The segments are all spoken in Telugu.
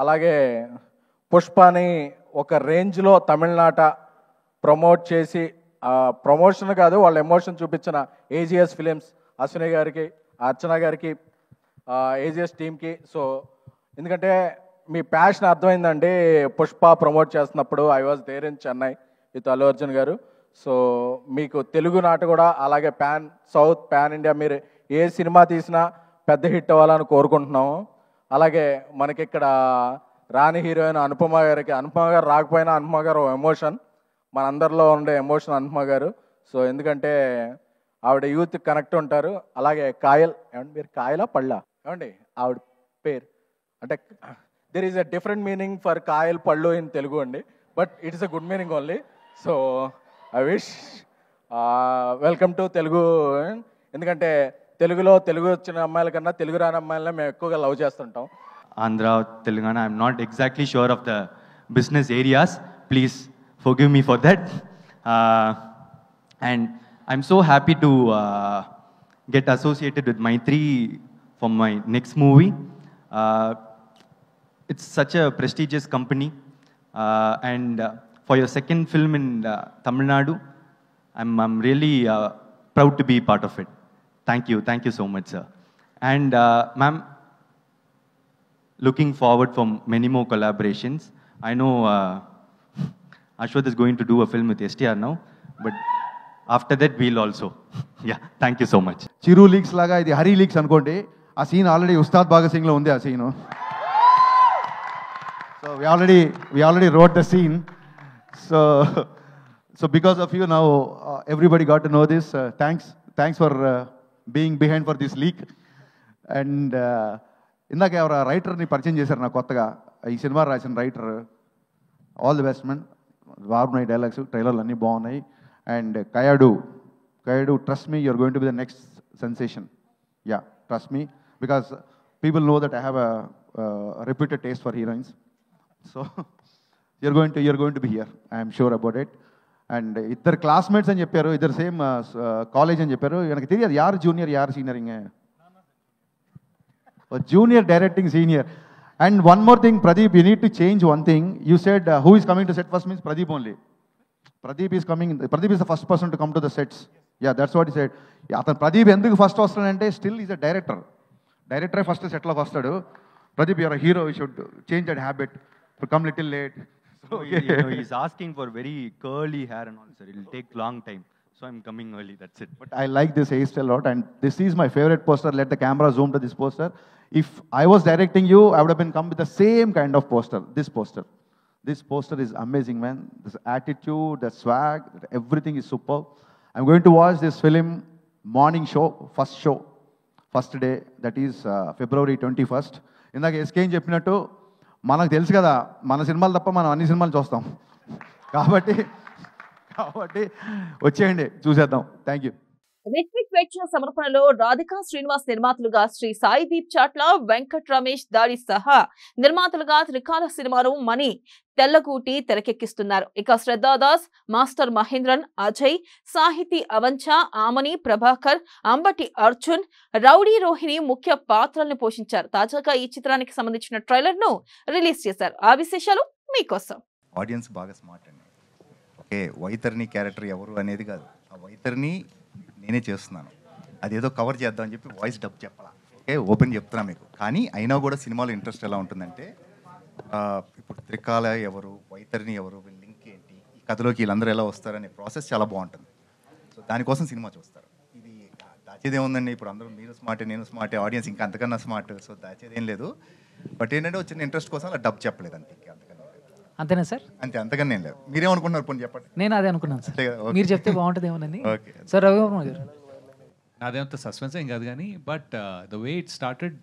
అలాగే పుష్పని ఒక రేంజ్లో తమిళనాట ప్రమోట్ చేసి, ప్రమోషన్ కాదు వాళ్ళ ఎమోషన్ చూపించిన ఏజిఎస్ ఫిలిమ్స్, అశ్విని గారికి, అర్చన గారికి, ఏజిఎస్ టీమ్కి. సో ఎందుకంటే మీ ప్యాషన్ అర్థమైందండి. పుష్ప ప్రమోట్ చేస్తున్నప్పుడు I was there in Chennai with Allu Arjun గారు. సో మీకు తెలుగు నాట కూడా అలాగే పాన్ సౌత్, పాన్ ఇండియా మీరు ఏ సినిమా తీసినా పెద్ద హిట్ అవ్వాలని కోరుకుంటున్నాము. అలాగే మనకి ఇక్కడ రాణి హీరోయిన్ అనుపమ గారికి, అనుపమ గారు రాకపోయినా అనుపమ గారు ఎమోషన్, మనందరిలో ఉండే ఎమోషన్ అనుపమ గారు. సో ఎందుకంటే ఆవిడ యూత్ కనెక్ట్ ఉంటారు. అలాగే కాయల్, ఏమండి మీరు కాయలా పళ్ళా ఏమండి ఆవిడ పేరు, అంటే there is a different meaning for Kayal పళ్ళు ఇన్ తెలుగు అండి, but it is a good meaning only. So I wish welcome to Telugu. ఎందుకంటే తెలుగులో తెలుగు వచ్చిన అమ్మాయిల కన్నా తెలుగు రాని అమ్మాయిలనే మేము ఎక్కువగా లవ్ చేస్తుంటాం. Andhra, Telangana, I'm not exactly sure of the business areas. Please forgive me for that. And I'm so happy to get associated with Maitri for my next movie. It's such a prestigious company. And for your second film in Tamil Nadu, I'm really proud to be part of it. Thank you so much, sir. And ma'am, looking forward for many more collaborations. I know Ashwath is going to do a film with STR now, but after that we'll also. Yeah, thank you so much. Chiru leaks లాగా ఇది హరి లీక్స్ అనుకోండి. ఆ సీన్ ఆల్రెడీ ఉస్తాద్ భగత్ సింగ్లో ఉంది ఆ scene. So we already wrote the scene. So because of you now everybody got to know this. Thanks for being behind for this leak. And ఇందాక ఎవరు రైటర్ని పరిచయం చేశారు నాకు కొత్తగా, ఈ సినిమా రాసిన writer. All the best men. బాగున్నాయి డైలాగ్స్, ట్రైలర్లు అన్నీ బాగున్నాయి. And Kayadu trust me, you're going to be the next sensation. Yeah, trust me, because people know that I have a repeated taste for heroines. So you're going to be here, I'm sure about it. And ఇద్దరు క్లాస్మేట్స్ అని చెప్పారు, ఇద్దరు సేమ్ కాలేజ్ అని చెప్పారు. నాకు తెలియదు యారు జూనియర్ యారు senior. Junior directing senior. And one more thing, Pradeep, you need to change one thing. You said who is coming to set first means Pradeep only. Pradeep is the first person to come to the sets. Yeah, that's what he said. Yeah, Pradeep enduku first vastadante, still is a director. Director first set lo vastadu. Pradeep, you are a hero, you should change that habit. To come little late. So he's asking for very curly hair and all, sir. It will take long time. So I'm coming early, that's it. But I like this hairstyle a lot, and this is my favorite poster. Let the camera zoom to this poster. If I was directing you, I would have been come with the same kind of poster. This poster is amazing, man. This attitude, the swag, everything is superb. I'm going to watch this film morning show, first day, that is February 21st. ఇందాక ఎస్కేం చెప్పినట్టు మనకు తెలుసు కదా, మన సినిమాలు తప్ప మనం అన్ని సినిమాలు చూస్తాం. కాబట్టి వచ్చేయండి, చూసేద్దాం. Thank you. రిత్విక్ వెచ్చ సమర్పణలో రాధికా శ్రీనివాస్ నిర్మాతలుగా శ్రీ సాయిదీప్ చాట్ల, వెంకట్ రమేష్ దాడి సహా నిర్మాతలుగా త్రికాల సినిమాను మణి తెల్లగూటి తెరకెక్కిస్తున్నారు. ఇక శ్రద్ధాదాస్, మాస్టర్ మహేంద్రన్, అజయ్, సాహితీ అవంచ, ఆమని, ప్రభాకర్, అంబటి అర్జున్, రౌడీ రోహిణి ముఖ్య పాత్రల్ని పోషించారు. తాజాగా ఈ చిత్రానికి సంబంధించిన ట్రైలర్ ను రిలీజ్ చేశారు. ఆ విశేషాలు మీకోసం. ఆడియన్స్ బాగా స్మార్ట్ అండి. ఓకే, వైతరిని క్యారెక్టర్ ఎవరు అనేది కాదు, ఆ వైతరిని నేనే చేస్తున్నాను. అదేదో కవర్ చేద్దాం అని చెప్పి వాయిస్ డబ్ చెప్పాలా. ఓకే, ఓపెన్ చెప్తున్నా మీకు. కానీ అయినా కూడా సినిమాలో ఇంట్రెస్ట్ ఎలా ఉంటుందంటే, ఇప్పుడు త్రికాల ఎవరు, వైతరిని ఎవరు, వీళ్ళ లింక్ ఏంటి, ఈ కథలోకి వీళ్ళందరూ ఎలా వస్తారనే ప్రాసెస్ చాలా బాగుంటుంది. సో దానికోసం సినిమా చూస్తారు. ఇది దాచేది ఏముందండి, ఇప్పుడు అందరూ మీరు స్మార్టే, నేను స్మార్టే, ఆడియన్స్ ఇంకా అంతకన్నా స్మార్ట్. సో దాచేది ఏం లేదు. బట్ ఏంటంటే వచ్చిన ఇంట్రెస్ట్ కోసం అలా డబ్ చెప్పలేదు అంతే, అంతేనా సార్? అంతే, అంతకన్నా ఏం లేదు. మీరేమనుకుంటున్నారు పోనీ చెప్పండి. నేను అదే అనుకున్నాను సార్, మీరు చెప్తే బాగుంటుందేమోనని. ఓకే సార్, రవివర్మ గారు. నాదేమంత సస్పెన్స్ ఏం కాదు కానీ, but the way it started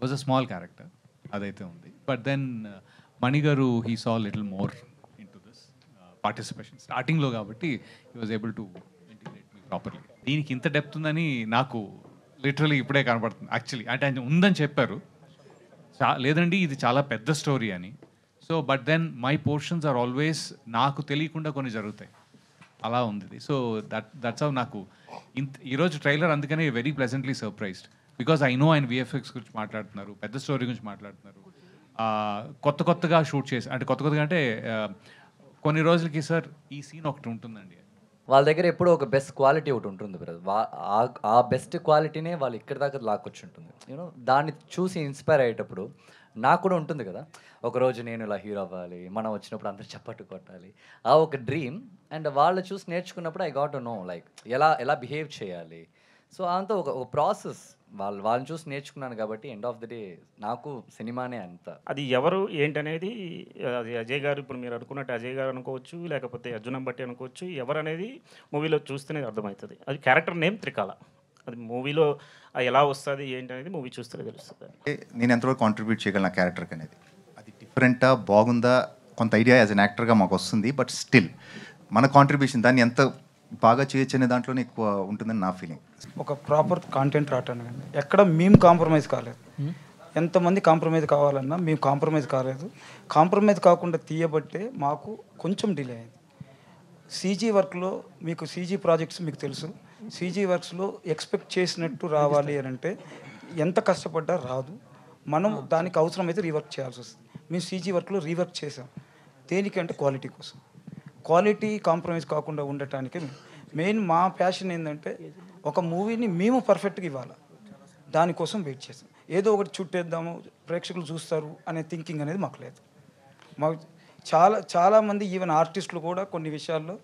was a small character, అదైతే ఉంది. బట్ దెన్ మణి గారు he saw little more in to this participation స్టార్టింగ్లో, కాబట్టి he was able to integrate me properly. దీనికి ఇంత డెప్త్ ఉందని నాకు లిటరలీ ఇప్పుడే కనపడుతుంది. యాక్చువల్లీ అంటే ఆయన ఉందని చెప్పారు, లేదండి ఇది చాలా పెద్ద స్టోరీ అని. So but then my portions are always నాకు తెలియకుండా కొన్ని జరుగుతాయి, అలా ఉంది. సో దట్స్ హౌ నాకు ఈరోజు ట్రైలర్ అందుకనే very pleasantly surprised, because I know ఆయన విఎఫ్ఎక్స్ గురించి మాట్లాడుతున్నారు, పెద్ద స్టోరీ గురించి మాట్లాడుతున్నారు. కొత్త కొత్తగా షూట్ చేసి, అంటే కొత్త కొత్తగా అంటే కొన్ని రోజులకి సార్ ఈ సీన్ ఒకటి ఉంటుందండి. వాళ్ళ దగ్గర ఎప్పుడూ ఒక బెస్ట్ క్వాలిటీ ఒకటి ఉంటుంది బ్రదర్. ఆ బెస్ట్ క్వాలిటీనే వాళ్ళు ఇక్కడి దాకా లాక్కొచ్చి ఉంటుంది. యూనో దాన్ని చూసి ఇన్స్పైర్ అయ్యేటప్పుడు నాకు కూడా ఉంటుంది కదా, ఒకరోజు నేను ఇలా హీరో అవ్వాలి, మనం వచ్చినప్పుడు అందరూ చప్పట్టు కొట్టాలి, ఆ ఒక డ్రీమ్. అండ్ వాళ్ళు చూసి నేర్చుకున్నప్పుడు I got to know like ఎలా బిహేవ్ చేయాలి. సో అంతా ఒక ప్రాసెస్ వాళ్ళని చూసి నేర్చుకున్నాను కాబట్టి ఎండ్ ఆఫ్ ది డే నాకు సినిమానే అంత. అది ఎవరు ఏంటనేది అది అజయ్ గారు, ఇప్పుడు మీరు అనుకున్నట్టు అజయ్ గారు అనుకోవచ్చు, లేకపోతే అర్జునం బట్టి అనుకోవచ్చు, ఎవరు అనేది మూవీలో చూస్తేనే అర్థమవుతుంది. అది క్యారెక్టర్ నేమ్ త్రికాల, అది మూవీలో ఎలా వస్తుంది ఏంటనేది మూవీ చూస్తేనే తెలుస్తుంది. నేను ఎంతవరకు కాంట్రిబ్యూట్ చేయగలను ఆ క్యారెక్టర్కి అనేది, అది డిఫరెంటా బాగుందా కొంత ఐడియా యాజ్ అన్ యాక్టర్గా మాకు వస్తుంది. బట్ స్టిల్ మన కాంట్రిబ్యూషన్ దాన్ని ఎంత బాగా చేయొచ్చు అనే దాంట్లోనే ఎక్కువ ఉంటుందని నా ఫీలింగ్. ఒక ప్రాపర్ కాంటెంట్ రావటానికి ఎక్కడ మేము కాంప్రమైజ్ కాలేదు. ఎంతమంది కాంప్రమైజ్ కావాలన్నా మేము కాంప్రమైజ్ కాలేదు. కాంప్రమైజ్ కాకుండా తీయబట్టే మాకు కొంచెం డిలే అయింది. సీజీ వర్క్లో మీకు సీజీ ప్రాజెక్ట్స్ మీకు తెలుసు, సీజీ వర్క్స్లో ఎక్స్పెక్ట్ చేసినట్టు రావాలి అని అంటే ఎంత కష్టపడ్డా రాదు. మనం దానికి అవసరమైతే రీవర్క్ చేయాల్సి వస్తుంది. మేము సీజీ వర్క్లో రీవర్క్ చేసాం. దేనికంటే క్వాలిటీ కోసం. క్వాలిటీ కాంప్రమైజ్ కాకుండా ఉండటానికి మెయిన్ మా ప్యాషన్ ఏంటంటే ఒక మూవీని మేము పర్ఫెక్ట్గా ఇవ్వాలి, దానికోసం వెయిట్ చేసాం. ఏదో ఒకటి చుట్టేద్దాము ప్రేక్షకులు చూస్తారు అనే థింకింగ్ అనేది మాకు లేదు. మాకు చాలామంది ఈవెన్ ఆర్టిస్టులు కూడా కొన్ని విషయాల్లో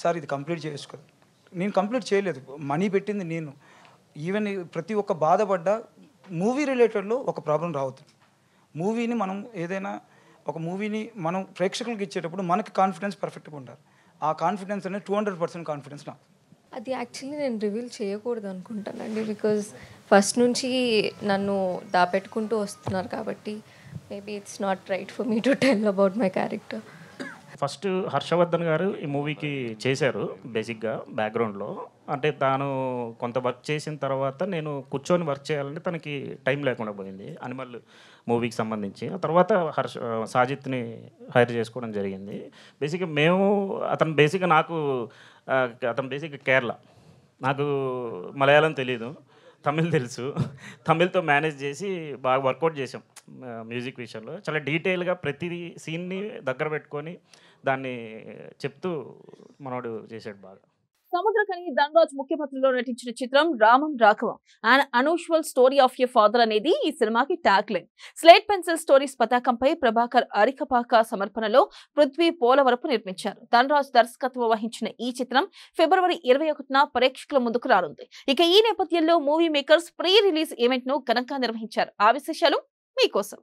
సార్ ఇది కంప్లీట్ చేసుకోదు, నేను కంప్లీట్ చేయలేదు, మనీ పెట్టింది నేను. ఈవెన్ ప్రతి ఒక్క బాధపడ్డా మూవీ రిలేటెడ్లో ఒక ప్రాబ్లం రావుతుంది. మూవీని మనం ఏదైనా ఒక మూవీని మనం ప్రేక్షకులకు ఇచ్చేటప్పుడు మనకి కాన్ఫిడెన్స్ పర్ఫెక్ట్గా ఉండాలి. ఆ కాన్ఫిడెన్స్ అనేది 200% కాన్ఫిడెన్స్ నాకు. అది యాక్చువల్లీ నేను రివీల్ చేయకూడదు అనుకుంటానండి, బికాజ్ ఫస్ట్ నుంచి నన్ను దాపెట్టుకుంటూ వస్తున్నారు కాబట్టి maybe it's not right for me to tell about my character. First Harshavardhan గారు ఈ మూవీకి చేశారు బేసిక్గా బ్యాక్గ్రౌండ్లో. అంటే తాను కొంత వర్క్ చేసిన తర్వాత నేను కూర్చొని వర్క్ చేయాలంటే తనకి టైం లేకుండా పోయింది అనిమల్ మూవీకి సంబంధించి. ఆ తర్వాత సాజిత్ని హైర్ చేసుకోవడం జరిగింది. బేసిక్గా అతను బేసిక్గా కేరళ, నాకు మలయాళం తెలీదు, తమిళ్ తెలుసు. తమిళ్తో మేనేజ్ చేసి బాగా వర్కౌట్ చేసాం మ్యూజిక్ విషయంలో. చాలా డీటెయిల్గా ప్రతి సీన్ని దగ్గర పెట్టుకొని దాన్ని చెప్తూ మనోడు చేశాడు బాగా. సముద్రకని ధనరాజ్ ముఖ్యమంత్రిలో నటించిన చిత్రం Ramam Raghavam and unusual story of a father అనేది ఈ సినిమాకి tagline. Slate Pencil Stories పతాకంపై ప్రభాకర్ అరికపాక సమర్పణలో పృథ్వీ పోలవరపు నిర్మించారు. ధనరాజ్ దర్శకత్వం వహించిన ఈ చిత్రం ఫిబ్రవరి 21న ప్రేక్షకుల ముందుకు రానుంది. ఇక ఈ నేపథ్యంలో movie makers pre release event ను ఘనంగా నిర్వహించారు. ఆ విశేషాలు మీకోసం.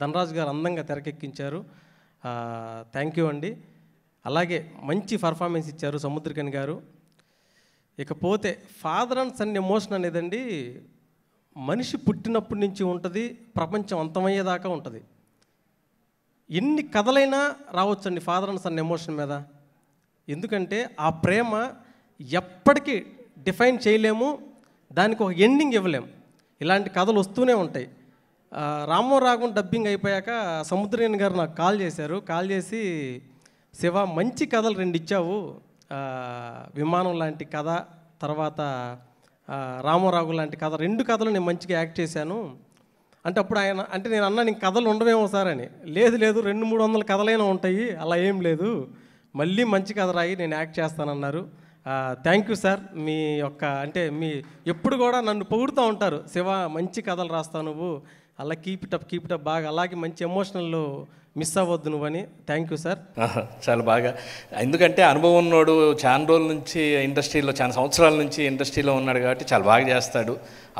ధనరాజ్ గారు అందంగా తెరకెక్కించారు. థ్యాంక్ యూ అండి. అలాగే మంచి పర్ఫార్మెన్స్ ఇచ్చారు సముద్రకని గారు. ఇకపోతే ఫాదర్ అండ్ సన్ ఎమోషన్ అనేదండి మనిషి పుట్టినప్పటి నుంచి ఉంటుంది, ప్రపంచం అంతమయ్యేదాకా ఉంటుంది. ఎన్ని కథలైనా రావచ్చండి ఫాదర్ అండ్ సన్ ఎమోషన్ మీద. ఎందుకంటే ఆ ప్రేమ ఎప్పటికీ డిఫైన్ చేయలేము, దానికి ఒక ఎండింగ్ ఇవ్వలేము. ఇలాంటి కథలు వస్తూనే ఉంటాయి. రామో రాఘవం డబ్బింగ్ అయిపోయాక సముద్రకని గారు నాకు కాల్ చేశారు. కాల్ చేసి శివ మంచి కథలు 2 ఇచ్చావు, విమానం లాంటి కథ, తర్వాత రామో రాఘవం లాంటి కథ, 2 కథలు నేను మంచిగా యాక్ట్ చేశాను అంటే అప్పుడు ఆయన అంటే నేను అన్నా నీకు కథలు ఉండవేమో సార్ అని. లేదు 200-300 కథలైనా ఉంటాయి, అలా ఏం లేదు, మళ్ళీ మంచి కథ రాయి నేను యాక్ట్ చేస్తానన్నారు. Thank you sir. మీ యొక్క అంటే మీ ఎప్పుడు కూడా నన్ను పొగుడుతూ ఉంటారు, శివ మంచి కథలు రాస్తావు నువ్వు, అలా కీప్ ఇట్ అప్ బాగా, అలాగే మంచి ఎమోషనల్లో మిస్ అవ్వద్దు నువ్వని. Thank you sir. చాలా బాగా, ఎందుకంటే అనుభవం ఉన్నోడు చాలా రోజుల నుంచి ఇండస్ట్రీలో, చాలా సంవత్సరాల నుంచి ఇండస్ట్రీలో ఉన్నాడు కాబట్టి చాలా బాగా చేస్తాడు.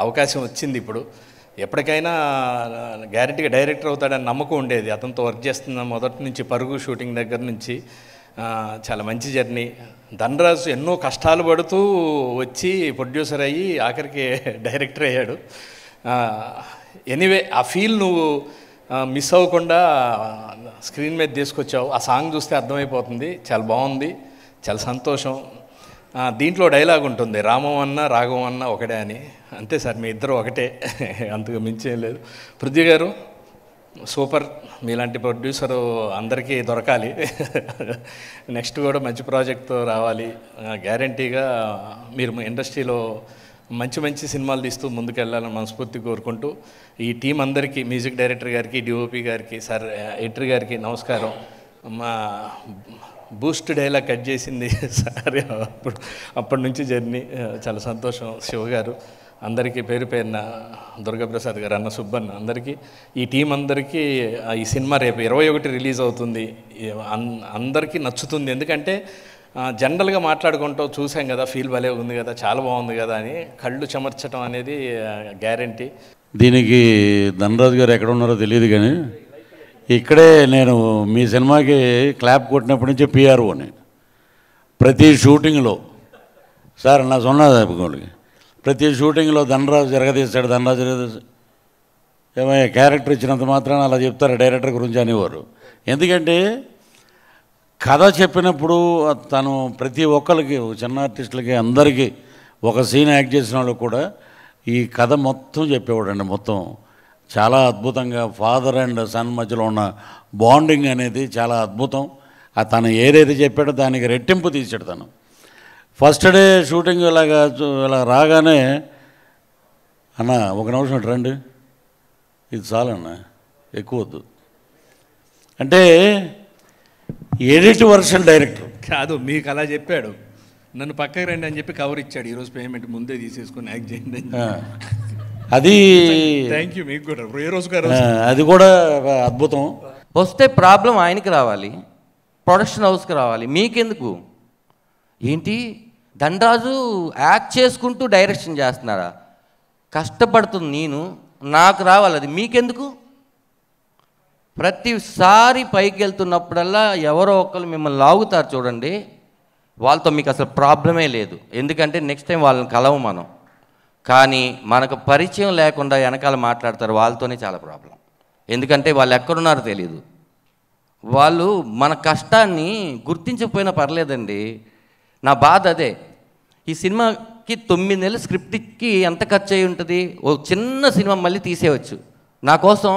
అవకాశం వచ్చింది ఇప్పుడు. ఎప్పటికైనా గ్యారెంటీగా డైరెక్టర్ అవుతాడని నమ్మకం ఉండేది. అతనితో వర్క్ చేస్తున్న మొదటి నుంచి పరుగు షూటింగ్ దగ్గర నుంచి చాలా మంచి జర్నీ. ధనరాజు ఎన్నో కష్టాలు పడుతూ వచ్చి ప్రొడ్యూసర్ అయ్యి ఆఖరికి డైరెక్టర్ అయ్యాడు. ఎనీవే ఆ ఫీల్ నువ్వు మిస్ అవ్వకుండా స్క్రీన్ మీద తీసుకొచ్చావు. ఆ సాంగ్ చూస్తే అర్థమైపోతుంది. చాలా బాగుంది, చాలా సంతోషం. దీంట్లో డైలాగ్ ఉంటుంది, రామం అన్న రాఘవం అన్న ఒకటే అని. అంతే సార్, మీ ఇద్దరు ఒకటే, అంతకు మించేం లేదు. పృథ్వీ గారు సూపర్, మీలాంటి ప్రొడ్యూసరు అందరికీ దొరకాలి. నెక్స్ట్ కూడా మంచి ప్రాజెక్ట్తో రావాలి. గ్యారంటీగా మీరు ఇండస్ట్రీలో మంచి మంచి సినిమాలు తీస్తూ ముందుకెళ్ళాలని మనస్ఫూర్తి కోరుకుంటూ, ఈ టీం అందరికీ, మ్యూజిక్ డైరెక్టర్ గారికి, డిఓపి గారికి, సార్ ఎడిటర్ గారికి నమస్కారం. మా బూస్ట్ డైలాగ్ కట్ చేసింది సార్, అప్పటి నుంచి జర్నీ చాలా సంతోషం. శివ గారు అందరికీ పేరు పేరున, దుర్గాప్రసాద్ గారు, అన్న సుబ్బన్న, అందరికీ, ఈ టీం అందరికీ ఈ సినిమా రేపు 21 రిలీజ్ అవుతుంది. అందరికీ నచ్చుతుంది. ఎందుకంటే జనరల్గా మాట్లాడుకుంటూ చూసాం కదా, ఫీల్ భలే ఉంది కదా, చాలా బాగుంది కదా అని కళ్ళు చెమర్చడం అనేది గ్యారంటీ. దీనికి ధనరాజు గారు ఎక్కడ ఉన్నారో తెలియదు కానీ ఇక్కడే నేను మీ సినిమాకి క్లాప్ కొట్టినప్పటి నుంచి పిఆర్ఓని ప్రతి షూటింగ్లో సార్ నా సొన్నది ప్రతి షూటింగ్లో ధనరాజు జరగదీస్తాడు, ధనరాజు జరగదీస్తాడు. ఏమయ్యా క్యారెక్టర్ ఇచ్చినంత మాత్రాన అలా చెప్తారు డైరెక్టర్ గురించి అనేవారు. ఎందుకంటే కథ చెప్పినప్పుడు తను ప్రతి ఒక్కరికి, చిన్న ఆర్టిస్టులకి అందరికీ, ఒక సీన్ యాక్ట్ చేసిన వాళ్ళకి కూడా ఈ కథ మొత్తం చెప్పేవాడండి. మొత్తం చాలా అద్భుతంగా ఫాదర్ అండ్ సన్ మధ్యలో ఉన్న బాండింగ్ అనేది చాలా అద్భుతం. తను ఏదైతే చెప్పాడో దానికి రెట్టింపు తీసాడు తను. ఫస్ట్ డే షూటింగ్ ఇలా రాగానే, అన్న ఒక నిమిషం రండి, ఇది చాలన్న, ఎక్కువ వద్దు అంటే ఎడిట్ వర్షన్ డైరెక్టర్ కాదు, మీకు అలా చెప్పాడు, నన్ను పక్కకి రండి అని చెప్పి కవర్ ఇచ్చాడు. ఈరోజు పేమెంట్ ముందే తీసేసుకొని యాక్ట్ చేయండి. అది థ్యాంక్ యూ. మీకు కూడా ఏ రోజు అది కూడా అద్భుతం. వస్తే ప్రాబ్లం ఆయనకి రావాలి, ప్రొడక్షన్ హౌస్కి రావాలి, మీకెందుకు? ఏంటి ధనరాజు యాక్ట్ చేసుకుంటూ డైరెక్షన్ చేస్తున్నారా? కష్టపడుతుంది నేను, నాకు రావాలి, అది మీకెందుకు? ప్రతిసారి పైకి వెళ్తున్నప్పుడల్లా ఎవరో ఒకరు మిమ్మల్ని లాగుతారు చూడండి, వాళ్ళతో మీకు అసలు ప్రాబ్లమే లేదు. ఎందుకంటే నెక్స్ట్ టైం వాళ్ళని కలవు మనం. కానీ మనకు పరిచయం లేకుండా వెనకాల మాట్లాడతారు, వాళ్ళతోనే చాలా ప్రాబ్లం. ఎందుకంటే వాళ్ళు ఎక్కడున్నారో తెలియదు. వాళ్ళు మన కష్టాన్ని గుర్తించకపోయినా పర్లేదండి. నా బాధ అదే. ఈ సినిమాకి 9 నెలలు స్క్రిప్ట్కి ఎంత ఖర్చు అయి ఉంటుంది? ఓ చిన్న సినిమా మళ్ళీ తీసేయవచ్చు. నా కోసం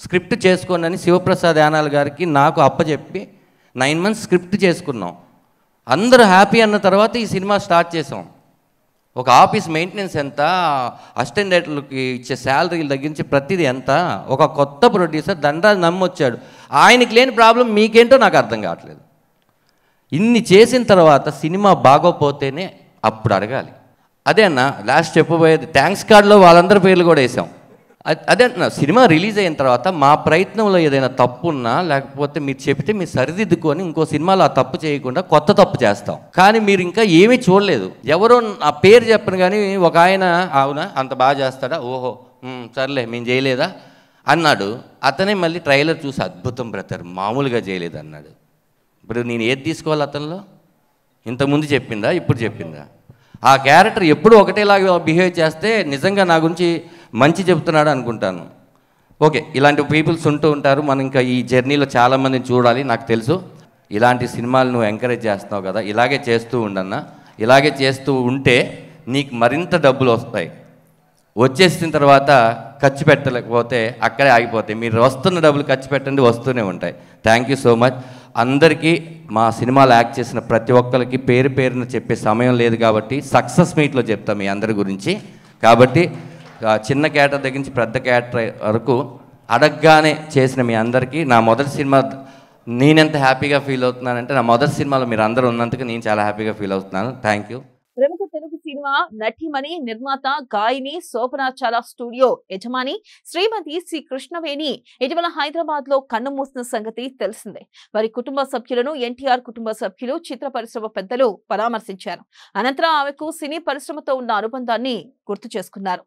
స్క్రిప్ట్ చేసుకోండి అని శివప్రసాద్ యానాల్ గారికి నాకు అప్పచెప్పి 9 మంత్స్ స్క్రిప్ట్ చేసుకున్నాం. అందరూ హ్యాపీ అన్న తర్వాత ఈ సినిమా స్టార్ట్ చేసాం. ఒక ఆఫీస్ మెయింటెనెన్స్ ఎంత, అసిస్టెంట్ డైరెక్టర్లకి ఇచ్చే శాలరీలు తగ్గించి ప్రతిదీ ఎంత. ఒక కొత్త ప్రొడ్యూసర్ ధనరాజు నమ్మొచ్చాడు. ఆయనకి లేని ప్రాబ్లం మీకేంటో నాకు అర్థం కావట్లేదు. ఇన్ని చేసిన తర్వాత సినిమా బాగోపోతేనే అప్పుడు అడగాలి. అదే అన్న లాస్ట్ చెప్పబోయేది, థ్యాంక్స్ కార్డులో వాళ్ళందరి పేర్లు కూడా వేసాం. అదే అన్న, సినిమా రిలీజ్ అయిన తర్వాత మా ప్రయత్నంలో ఏదైనా తప్పు ఉన్నా, లేకపోతే మీరు చెప్తే మీరు సరిదిద్దుకొని ఇంకో సినిమాలో ఆ తప్పు చేయకుండా కొత్త తప్పు చేస్తాం. కానీ మీరు ఇంకా ఏమీ చూడలేదు. ఎవరో ఆ పేరు చెప్పను కానీ ఒక ఆయన, అవునా అంత బాగా చేస్తాడా, ఓహో సర్లే మేము చేయలేదా అన్నాడు. అతనే మళ్ళీ ట్రైలర్ చూసి అద్భుతం బ్రదర్, మామూలుగా చేయలేదు అన్నాడు. ఇప్పుడు నేను ఏది తీసుకోవాలి అతనిలో? ఇంతకుముందు చెప్పిందా, ఇప్పుడు చెప్పిందా? ఆ క్యారెక్టర్ ఎప్పుడు ఒకటేలాగా బిహేవ్ చేస్తే నిజంగా నా గురించి మంచి చెప్తున్నాడు అనుకుంటాను. ఓకే, ఇలాంటి పీపుల్స్ ఉంటూ ఉంటారు. మనం ఇంకా ఈ జర్నీలో చాలామందిని చూడాలి. నాకు తెలుసు ఇలాంటి సినిమాలు నువ్వు ఎంకరేజ్ చేస్తున్నావు కదా, ఇలాగే చేస్తూ ఉండన్నా. ఇలాగే చేస్తూ ఉంటే నీకు మరింత డబ్బులు వస్తాయి. వచ్చేసిన తర్వాత ఖర్చు పెట్టలేకపోతే అక్కడే ఆగిపోతాయి. మీరు వస్తున్న డబ్బులు ఖర్చు పెట్టండి, వస్తూనే ఉంటాయి. Thank you so much. అందరికీ మా సినిమాలో యాక్ట్ చేసిన ప్రతి ఒక్కరికి పేరు పేరున చెప్పే సమయం లేదు కాబట్టి సక్సెస్ మీట్లో చెప్తాం మీ అందరి గురించి. కాబట్టి చిన్న క్యారెక్టర్ దగ్గర నుంచి పెద్ద క్యారెక్టర్ వరకు అడగగానే చేసిన మీ అందరికీ నా మొదటి సినిమా నేనెంత హ్యాపీగా ఫీల్ అవుతున్నానంటే, నా మొదటి సినిమాలో మీరు అందరూ ఉన్నందుకు నేను చాలా హ్యాపీగా ఫీల్ అవుతున్నాను. Thank you. ప్రముఖ తెలుగు సినిమా నటిమణి, నిర్మాత, గాయని శోభనాచాల స్టూడియో యజమాని శ్రీమతి సి కృష్ణవేణి ఇటీవల హైదరాబాద్ లో కన్ను మూసిన సంగతి తెలిసిందే. వారి కుటుంబ సభ్యులను ఎన్టీఆర్ కుటుంబ సభ్యులు, చిత్ర పరిశ్రమ పెద్దలు పరామర్శించారు. అనంతరం ఆమెకు సినీ పరిశ్రమతో ఉన్న అనుబంధాన్ని గుర్తు చేసుకున్నారు.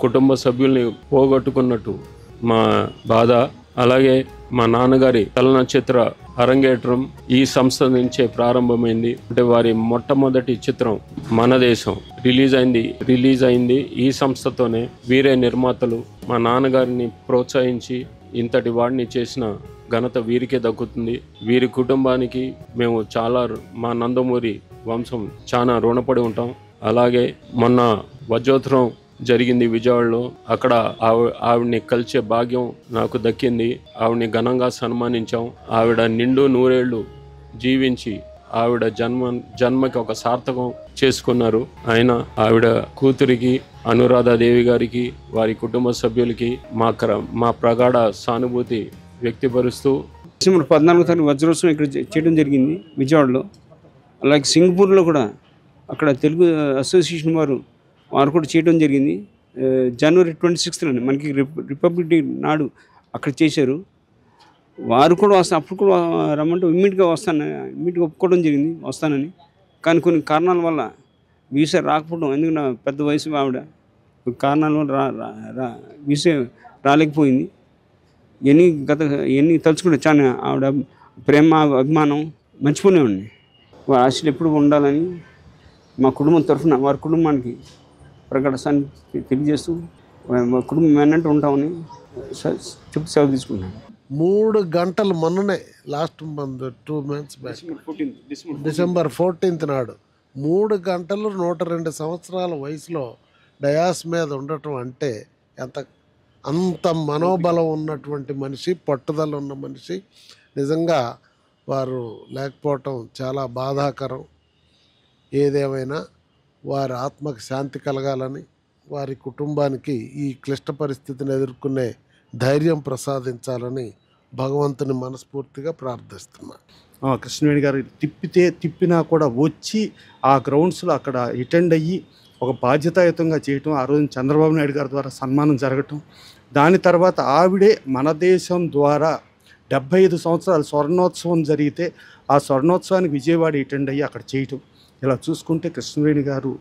కుటుంబ సభ్యుల్ని పోగొట్టుకున్నట్టు మా బాధ. అలాగే మా నాన్నగారి చలనచిత్ర అరంగేట్రం ఈ సంస్థ నుంచే ప్రారంభమైంది. అంటే వారి మొట్టమొదటి చిత్రం మన దేశం రిలీజ్ అయింది ఈ సంస్థతోనే. వీరే నిర్మాతలు. మా నాన్నగారిని ప్రోత్సహించి ఇంతటి వాడిని చేసిన ఘనత వీరికే దక్కుతుంది. వీరి కుటుంబానికి మేము చాలా, మా నందమూరి వంశం చాలా రుణపడి ఉంటాం. అలాగే మొన్న వజ్రోత్సవం జరిగింది విజయవాడలో. అక్కడ ఆవిడ్ని కలిసే భాగ్యం నాకు దక్కింది. ఆవిడ్ని ఘనంగా సన్మానించాం. ఆవిడ నిండు 100 ఏళ్ళు జీవించి ఆవిడ జన్మకి ఒక సార్థకం చేసుకున్నారు. ఆయన ఆవిడ కూతురికి అనురాధాదేవి గారికి, వారి కుటుంబ సభ్యులకి మా ప్రగాఢ సానుభూతి వ్యక్తపరుస్తూ డిసెంబర్ 14వ తారీఖు వజ్రోత్సవం ఇక్కడ చేయడం జరిగింది విజయవాడలో. అలాగే సింగపూర్లో కూడా అక్కడ తెలుగు అసోసియేషన్ వారు కూడా చేయడం జరిగింది. జనవరి 26న మనకి రిపబ్లిక్ డే నాడు అక్కడ చేశారు. వారు కూడా అప్పుడు కూడా రమ్మంటే ఇమ్మీడియట్గా ఇమ్మీడియట్గా ఒప్పుకోవడం జరిగింది వస్తానని. కానీ కొన్ని కారణాల వల్ల వీసా రాకపోవడం, ఎందుకంటే పెద్ద వయసు ఆవిడ, కారణాల వల్ల వీసా రాలేకపోయింది. ఎన్ని తలుచుకుంటే చాలా ఆవిడ ప్రేమ అభిమానం మర్చిపోలేమండి. వారి ఆశలు ఎప్పుడు ఉండాలని మా కుటుంబం తరఫున వారి కుటుంబానికి ప్రకటన తెలియజేస్తూ మా కుటుంబం అన్నట్టు ఉంటామని చెప్పి సెలవు తీసుకున్నాను. 3 గంటలు మొన్ననే last month 2 months back December 14th నాడు 3 గంటలు 102 సంవత్సరాల వయసులో డయాస్ మీద ఉండటం అంటే అంత మనోబలం ఉన్నటువంటి మనిషి, పట్టుదల ఉన్న మనిషి. నిజంగా వారు లేకపోవటం చాలా బాధాకరం. ఏదేమైనా వారి ఆత్మకు శాంతి కలగాలని, వారి కుటుంబానికి ఈ క్లిష్ట పరిస్థితిని ఎదుర్కొనే ధైర్యం ప్రసాదించాలని భగవంతుని మనస్ఫూర్తిగా ప్రార్థిస్తున్నాను. కృష్ణవేణి గారు తిప్పినా కూడా వచ్చి ఆ గ్రౌండ్స్లో అక్కడ అటెండ్ అయ్యి ఒక బాధ్యతాయుతంగా చేయటం, ఆ రోజు చంద్రబాబు నాయుడు గారి ద్వారా సన్మానం జరగటం, దాని తర్వాత ఆవిడే మన దేశం ద్వారా 75 సంవత్సరాల స్వర్ణోత్సవం జరిగితే ఆ స్వర్ణోత్సవానికి విజయవాడ అటెండ్ అయ్యి అక్కడ చేయటం. ఇలా చూసుకుంటే కృష్ణవేణి గారు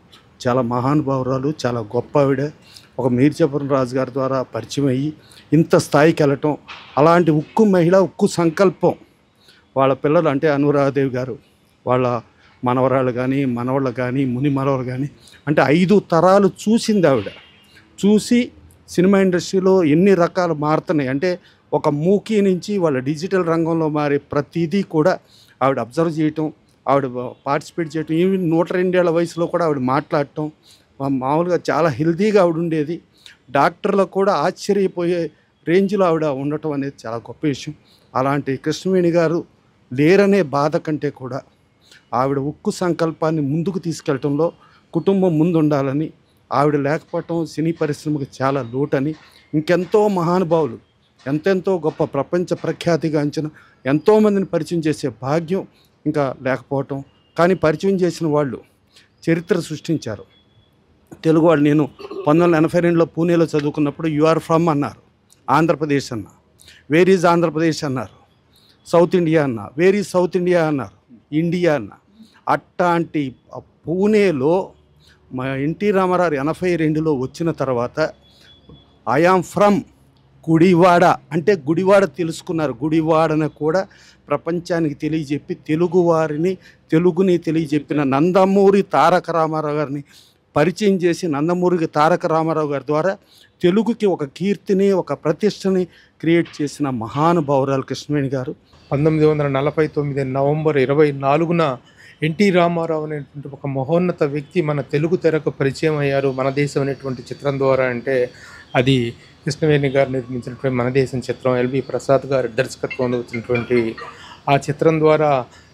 చాలా మహానుభావురాలు, చాలా గొప్ప ఆవిడ. ఒక మీర్జాపురం రాజు గారి ద్వారా పరిచయం అయ్యి ఇంత స్థాయికి వెళ్ళటం, అలాంటి ఉక్కు మహిళ, ఉక్కు సంకల్పం. వాళ్ళ పిల్లలు అంటే అనురాధదేవి గారు, వాళ్ళ మనవరాళ్ళు కానీ మనవాళ్ళు కానీ ముని మనవలు కానీ, అంటే 5 తరాలు చూసింది ఆవిడ. చూసి సినిమా ఇండస్ట్రీలో ఎన్ని రకాలు మారుతున్నాయి అంటే ఒక మూకీ నుంచి వాళ్ళ డిజిటల్ రంగంలో మారే ప్రతిదీ కూడా ఆవిడ అబ్జర్వ్ చేయటం, ఆవిడ పార్టిసిపేట్ చేయటం. ఈవెన్ 102 ఏళ్ల వయసులో కూడా ఆవిడ మాట్లాడటం, మామూలుగా చాలా హెల్తీగా ఆవిడ ఉండేది. డాక్టర్లకు కూడా ఆశ్చర్యపోయే రేంజ్లో ఆవిడ ఉండటం అనేది చాలా గొప్ప విషయం. అలాంటి కృష్ణవేణి గారు లేరనే బాధ కంటే కూడా ఆవిడ ఉక్కు సంకల్పాన్ని ముందుకు తీసుకెళ్లటంలో కుటుంబం ముందుండాలని, ఆవిడ లేకపోవటం సినీ పరిశ్రమకు చాలా లోటని, ఇంకెంతో మహానుభావులు, ఎంతెంతో గొప్ప ప్రపంచ ప్రఖ్యాతిగాంచిన ఎంతోమందిని పరిచయం చేసే భాగ్యం ఇంకా లేకపోవటం. కానీ పరిచయం చేసిన వాళ్ళు చరిత్ర సృష్టించారు. తెలుగు వాళ్ళు, నేను 1982లో పూణేలో చదువుకున్నప్పుడు యు ఆర్ ఫ్రమ్ అన్నారు, ఆంధ్రప్రదేశ్ అన్న. వేర్ ఈజ్ ఆంధ్రప్రదేశ్ అన్నారు. సౌత్ ఇండియా అన్న. వేర్ ఈజ్ సౌత్ ఇండియా అన్నారు. ఇండియా అన్న. అట్లాంటి పూణేలో మా ఎన్టీ రామారావు 82లో వచ్చిన తర్వాత ఐఆమ్ ఫ్రమ్ గుడివాడ అంటే గుడివాడ తెలుసుకున్నారు. గుడివాడను కూడా ప్రపంచానికి తెలియజెప్పి తెలుగుని తెలియజెప్పిన నందమూరి తారక రామారావు గారిని పరిచయం చేసి, నందమూరి తారక రామారావు గారి ద్వారా తెలుగుకి ఒక కీర్తిని, ఒక ప్రతిష్టని క్రియేట్ చేసిన మహానుభావురాలు కృష్ణవేణి గారు. 1949 నవంబర్ 24న ఎన్టీ రామారావు అనేటువంటి ఒక మహోన్నత వ్యక్తి మన తెలుగు తెరకు పరిచయం అయ్యారు మన దేశం అనేటువంటి చిత్రం ద్వారా. అంటే అది కృష్ణవేణి గారు నిర్మించినటువంటి మన దేశం చిత్రం. ఎల్బి ప్రసాద్ గారు దర్శకత్వంలో వచ్చినటువంటి ఆ చిత్రం ద్వారా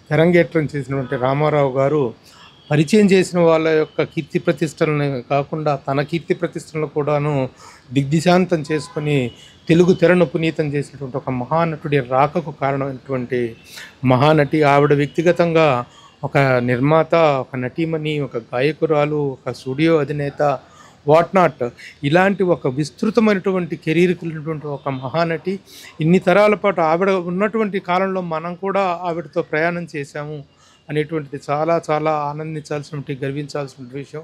తెరంగేట్రం చేసినటువంటి రామారావు గారు పరిచయం చేసిన వాళ్ళ యొక్క కీర్తి ప్రతిష్టలను కాకుండా తన కీర్తి ప్రతిష్టలను కూడాను దిగ్దిశాంతం చేసుకొని తెలుగు తెరను పునీతం చేసినటువంటి ఒక మహానటుడి రాకకు కారణమైనటువంటి మహానటి. ఆవిడ వ్యక్తిగతంగా ఒక నిర్మాత, ఒక నటీమణి, ఒక గాయకురాలు, ఒక స్టూడియో అధినేత, వాట్ నాట్, ఇలాంటి ఒక విస్తృతమైనటువంటి కెరీర్కి ఉన్నటువంటి ఒక మహానటి. ఇన్ని తరాల పాటు ఆవిడ ఉన్నటువంటి కాలంలో మనం కూడా ఆవిడతో ప్రయాణం చేశాము అనేటువంటిది చాలా చాలా ఆనందించాల్సినటువంటి, గర్వించాల్సిన విషయం.